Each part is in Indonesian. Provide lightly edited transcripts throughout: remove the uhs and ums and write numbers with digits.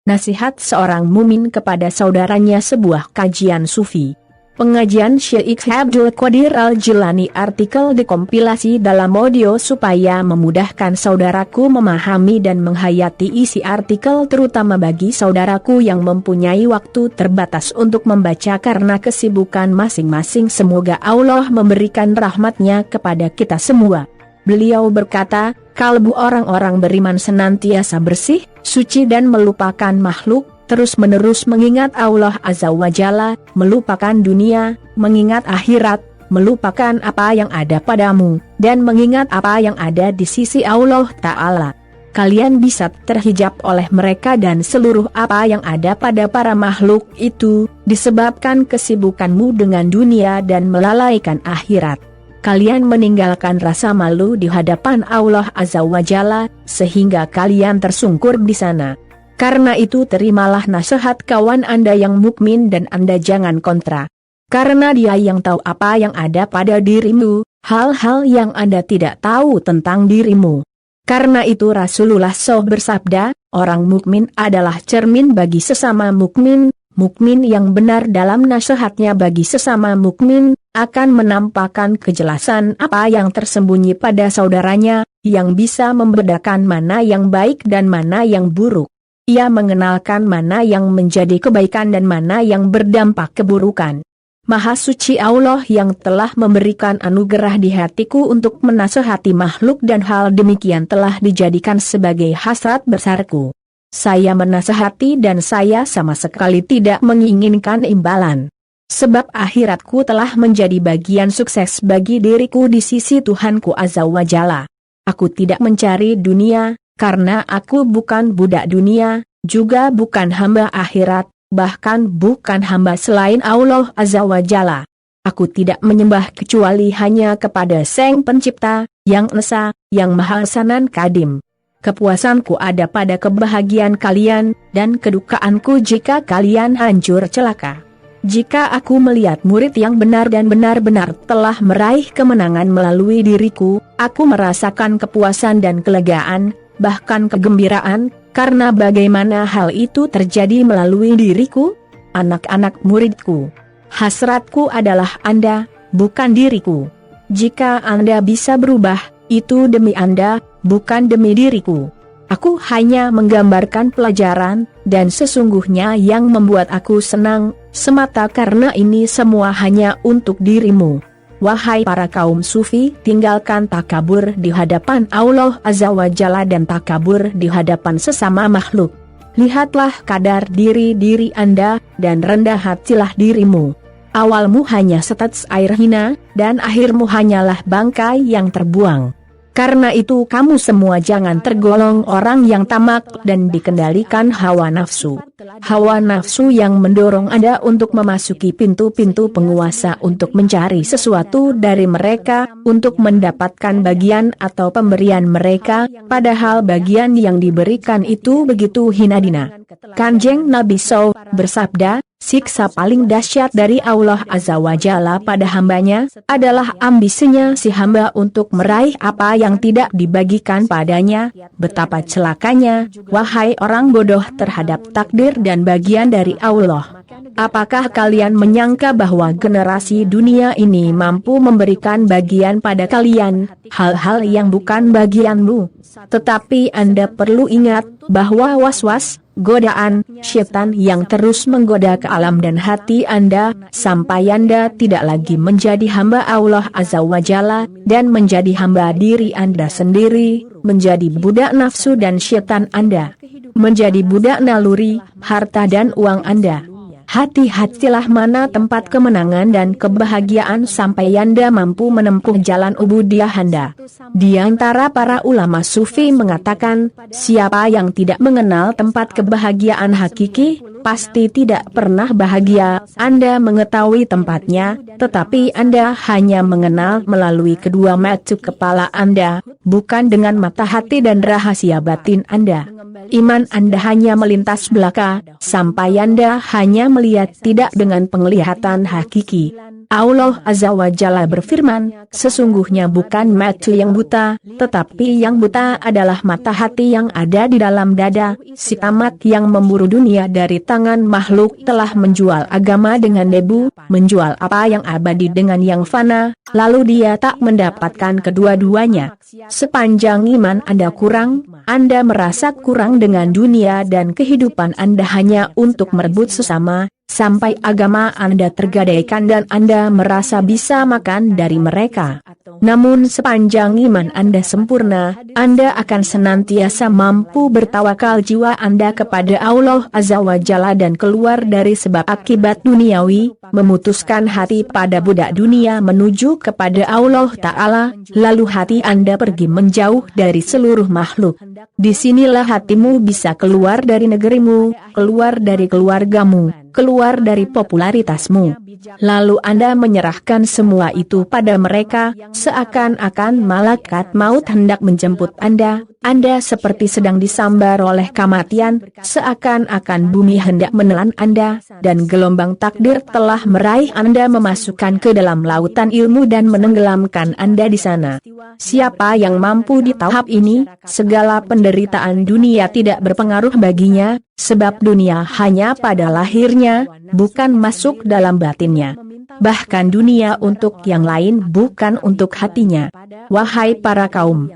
Nasihat seorang mumin kepada saudaranya, sebuah kajian sufi. Pengajian Syekh Abdul Qadir Al-Jilani. Artikel dikompilasi dalam audio supaya memudahkan saudaraku memahami dan menghayati isi artikel, terutama bagi saudaraku yang mempunyai waktu terbatas untuk membaca karena kesibukan masing-masing. Semoga Allah memberikan rahmat-Nya kepada kita semua. Beliau berkata, kalbu orang-orang beriman senantiasa bersih, suci dan melupakan makhluk, terus-menerus mengingat Allah Azza wa Jalla, melupakan dunia, mengingat akhirat, melupakan apa yang ada padamu, dan mengingat apa yang ada di sisi Allah Ta'ala. Kalian bisa terhijab oleh mereka dan seluruh apa yang ada pada para makhluk itu, disebabkan kesibukanmu dengan dunia dan melalaikan akhirat. Kalian meninggalkan rasa malu di hadapan Allah Azza wa Jalla, sehingga kalian tersungkur di sana. Karena itu terimalah nasihat kawan Anda yang mukmin dan Anda jangan kontra. Karena Dia yang tahu apa yang ada pada dirimu, hal-hal yang Anda tidak tahu tentang dirimu. Karena itu Rasulullah SAW bersabda, orang mukmin adalah cermin bagi sesama mukmin. Mukmin yang benar dalam nasihatnya bagi sesama mukmin akan menampakkan kejelasan apa yang tersembunyi pada saudaranya, yang bisa membedakan mana yang baik dan mana yang buruk. Ia mengenalkan mana yang menjadi kebaikan dan mana yang berdampak keburukan. Maha suci Allah yang telah memberikan anugerah di hatiku untuk menasehati makhluk, dan hal demikian telah dijadikan sebagai hasrat besarku. Saya menasehati dan saya sama sekali tidak menginginkan imbalan. Sebab akhiratku telah menjadi bagian sukses bagi diriku di sisi Tuhanku Azza wa Jalla. Aku tidak mencari dunia, karena aku bukan budak dunia, juga bukan hamba akhirat, bahkan bukan hamba selain Allah Azza wa Jalla. Aku tidak menyembah kecuali hanya kepada Sang Pencipta, yang Esa, yang Maha Sanan Kadim. Kepuasanku ada pada kebahagiaan kalian, dan kedukaanku jika kalian hancur celaka. Jika aku melihat murid yang benar dan benar-benar telah meraih kemenangan melalui diriku, aku merasakan kepuasan dan kelegaan, bahkan kegembiraan, karena bagaimana hal itu terjadi melalui diriku? Anak-anak muridku. Hasratku adalah Anda, bukan diriku. Jika Anda bisa berubah, itu demi Anda, bukan demi diriku. Aku hanya menggambarkan pelajaran, dan sesungguhnya yang membuat aku senang, semata karena ini semua hanya untuk dirimu. Wahai para kaum sufi, tinggalkan takabur di hadapan Allah Azza wa Jalla dan takabur di hadapan sesama makhluk. Lihatlah kadar diri Anda, dan rendah hatilah dirimu. Awalmu hanya setetes air hina, dan akhirmu hanyalah bangkai yang terbuang. Karena itu kamu semua jangan tergolong orang yang tamak dan dikendalikan hawa nafsu. Hawa nafsu yang mendorong Anda untuk memasuki pintu-pintu penguasa untuk mencari sesuatu dari mereka, untuk mendapatkan bagian atau pemberian mereka, padahal bagian yang diberikan itu begitu hina dina. Kanjeng Nabi SAW bersabda, siksa paling dahsyat dari Allah Azza wa Jalla pada hambanya, adalah ambisinya si hamba untuk meraih apa yang tidak dibagikan padanya. Betapa celakanya, wahai orang bodoh terhadap takdir dan bagian dari Allah. Apakah kalian menyangka bahwa generasi dunia ini mampu memberikan bagian pada kalian, hal-hal yang bukan bagianmu? Tetapi Anda perlu ingat, bahwa was-was, godaan, syaitan yang terus menggoda ke alam dan hati Anda, sampai Anda tidak lagi menjadi hamba Allah Azza wa Jalla, dan menjadi hamba diri Anda sendiri, menjadi budak nafsu dan syaitan Anda, menjadi budak naluri, harta dan uang Anda. Hati-hatilah mana tempat kemenangan dan kebahagiaan sampai Anda mampu menempuh jalan ubudiyah Anda. Di antara para ulama sufi mengatakan, siapa yang tidak mengenal tempat kebahagiaan hakiki, pasti tidak pernah bahagia. Anda mengetahui tempatnya, tetapi Anda hanya mengenal melalui kedua mata kepala Anda, bukan dengan mata hati dan rahasia batin Anda. Iman Anda hanya melintas belaka, sampai Anda hanya melihat tidak dengan penglihatan hakiki. Allah Azza wa Jalla berfirman, sesungguhnya bukan mata yang buta, tetapi yang buta adalah mata hati yang ada di dalam dada. Si tamat yang memburu dunia dari tangan makhluk telah menjual agama dengan debu, menjual apa yang abadi dengan yang fana, lalu dia tak mendapatkan kedua-duanya. Sepanjang iman Anda kurang, Anda merasa kurang dengan dunia dan kehidupan Anda hanya untuk merebut sesama, sampai agama Anda tergadaikan dan Anda merasa bisa makan dari mereka. Namun sepanjang iman Anda sempurna, Anda akan senantiasa mampu bertawakal jiwa Anda kepada Allah Azza wa Jalla dan keluar dari sebab akibat duniawi, memutuskan hati pada budak dunia menuju kepada Allah Ta'ala, lalu hati Anda pergi menjauh dari seluruh makhluk. Disinilah hatimu bisa keluar dari negerimu, keluar dari keluargamu, keluar dari popularitasmu. Lalu Anda menyerahkan semua itu pada mereka, seakan-akan malaikat maut hendak menjemput Anda. Anda seperti sedang disambar oleh kematian, seakan-akan bumi hendak menelan Anda, dan gelombang takdir telah meraih Anda memasukkan ke dalam lautan ilmu dan menenggelamkan Anda di sana. Siapa yang mampu di tahap ini, segala penderitaan dunia tidak berpengaruh baginya, sebab dunia hanya pada lahirnya, bukan masuk dalam batinnya. Bahkan dunia untuk yang lain bukan untuk hatinya. Wahai para kaum,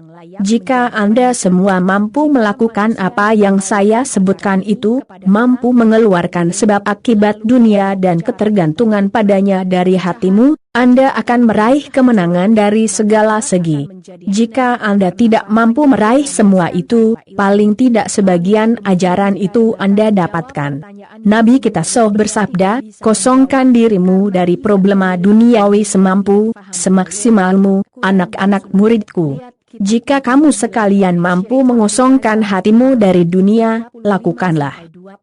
jika Anda semua mampu melakukan apa yang saya sebutkan itu, mampu mengeluarkan sebab akibat dunia dan ketergantungan padanya dari hatimu, Anda akan meraih kemenangan dari segala segi. Jika Anda tidak mampu meraih semua itu, paling tidak sebagian ajaran itu Anda dapatkan. Nabi kita bersabda, kosongkan dirimu dari problema duniawi semampu, semaksimalmu, anak-anak muridku. Jika kamu sekalian mampu mengosongkan hatimu dari dunia, lakukanlah.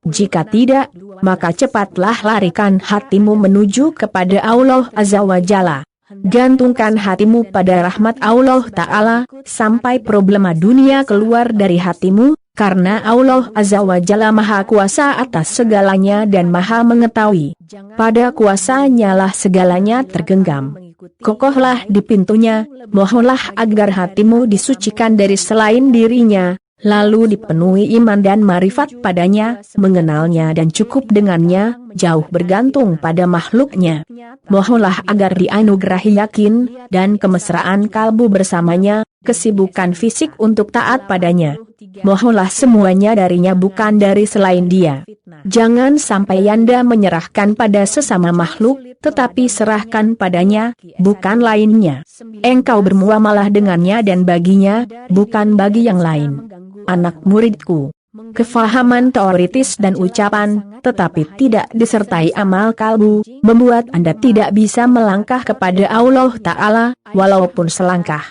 Jika tidak, maka cepatlah larikan hatimu menuju kepada Allah Azza wa Jalla. Gantungkan hatimu pada rahmat Allah Ta'ala, sampai problema dunia keluar dari hatimu, karena Allah Azza wa Jalla Maha Kuasa atas segalanya dan Maha Mengetahui. Pada kuasanya lah segalanya tergenggam. Kokohlah di pintunya, mohonlah agar hatimu disucikan dari selain dirinya, lalu dipenuhi iman dan marifat padanya, mengenalnya dan cukup dengannya, jauh bergantung pada makhluknya. Mohonlah agar dianugerahi yakin, dan kemesraan kalbu bersamanya, kesibukan fisik untuk taat padanya. Mohonlah semuanya darinya bukan dari selain dia. Jangan sampai Anda menyerahkan pada sesama makhluk, tetapi serahkan padanya, bukan lainnya. Engkau bermuamalah dengannya dan baginya, bukan bagi yang lain. Anak muridku, kefahaman teoritis dan ucapan, tetapi tidak disertai amal kalbu, membuat Anda tidak bisa melangkah kepada Allah Ta'ala, walaupun selangkah.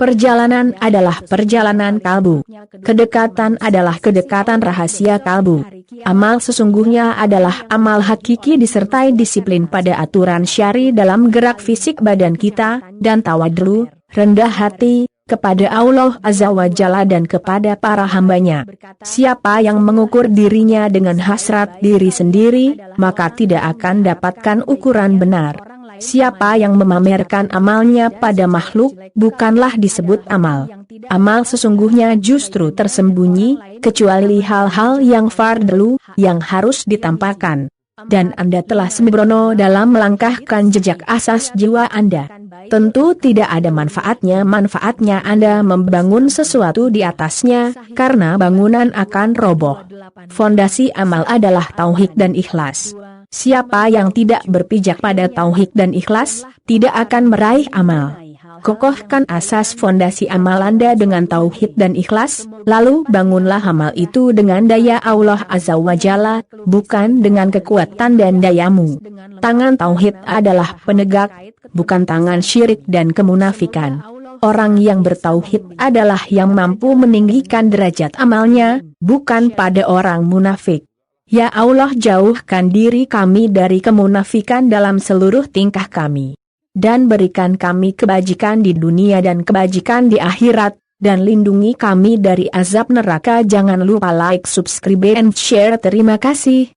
Perjalanan adalah perjalanan kalbu. Kedekatan adalah kedekatan rahasia kalbu. Amal sesungguhnya adalah amal hakiki disertai disiplin pada aturan syari dalam gerak fisik badan kita, dan tawadhu, rendah hati, kepada Allah Azza wa Jalla dan kepada para hambanya. Siapa yang mengukur dirinya dengan hasrat diri sendiri, maka tidak akan dapatkan ukuran benar. Siapa yang memamerkan amalnya pada makhluk, bukanlah disebut amal. Amal sesungguhnya justru tersembunyi, kecuali hal-hal yang fardhu, yang harus ditampakkan. Dan Anda telah sembrono dalam melangkahkan jejak asas jiwa Anda. Tentu tidak ada manfaatnya Anda membangun sesuatu di atasnya, karena bangunan akan roboh. Fondasi amal adalah tauhid dan ikhlas. Siapa yang tidak berpijak pada tauhid dan ikhlas, tidak akan meraih amal. Kokohkan asas fondasi amal Anda dengan tauhid dan ikhlas, lalu bangunlah amal itu dengan daya Allah Azza wa Jalla, bukan dengan kekuatan dan dayamu. Tangan tauhid adalah penegak, bukan tangan syirik dan kemunafikan. Orang yang bertauhid adalah yang mampu meninggikan derajat amalnya, bukan pada orang munafik. Ya Allah, jauhkan diri kami dari kemunafikan dalam seluruh tingkah kami. Dan berikan kami kebajikan di dunia dan kebajikan di akhirat, dan lindungi kami dari azab neraka. Jangan lupa like, subscribe and share. Terima kasih.